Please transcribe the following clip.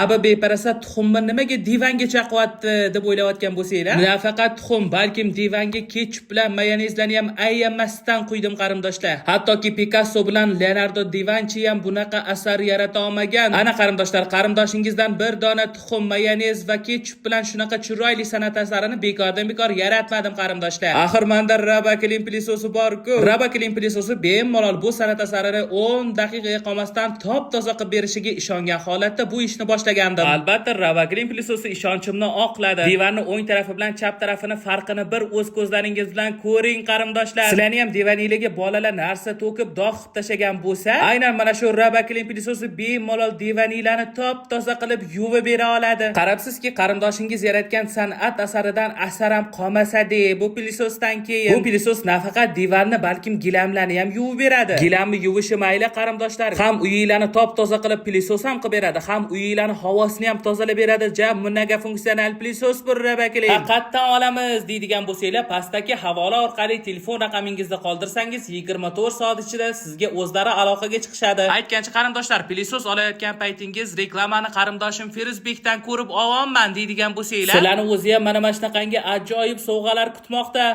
abi beparasa tuxumni nimaga divanga chaqyapti deb o'ylayotgan bo'lsanglar, nafaqat tuxum, balkim divanga ketchup bilan mayonezlarni ham ayyamasdan quydim qarindoshlar. Hattoki Picasso bilan Leonardo da Vinci ham bunaqa asar yarata olmagan. Ana qarindoshlar, qarindoshingizdan bir dona tuxum, mayonez va ketchup bilan shunaqa chiroyli san'at asarini bekor yaratmadim qarindoshlar. Axir menda Rabaklin pilisosi bor-ku. Rabaklin pilisosi bemalol bu san'at asarini 10 daqiqaga qolmasdan top-toza qilib berishiga ishongan holatda bu ishni boshlagandim. Albatta Rabaklin pilisosi ishonchimni oqladi. Divanning o'ng tarafi bilan chap tarafini farqini bir o'z ko'zlaringiz bilan ko'ring qarindoshlar. Sizlarni ham divaningizga bolalar narsa to'kib dog' qilib tashagan bo'lsa, aynan mana shu Rabaklin pilisosi bemalol divaninglarni top-toza qilib yuvib bera oladi. Qarabsizki, qarindoshingiz yaratgan san'at asaridan asar ham qolmasa-de, bu pilisosdan keyin. Bu pilisos nafaqat divanni, balkim gilamlarni ham yuvib beradi. Gilamni yuvishi mayli qarindoshlar, ham uyinglarni top-toza qilib pilisos ham qilib beradi, ham uyinglarni havosini ham tozalab beradi. Monaga funksional pilisos bu Rabaklin. Haqiqatan olamiz deydigan bo'lsanglar, pastdagi havola orqali telefon raqamingizni qoldirsangiz 24 soat ichida sizga o'zlari aloqaga chiqishadi. Aytgancha qarindoshlar, pilisos olayotgan paytingiz reklamani qarindoshim Feruzbekdan ko'rib olganman deydigan bo'lsanglar, sizlarni o'zi ham mana shunaqangi ajoyib sovg'alar kutmoqda.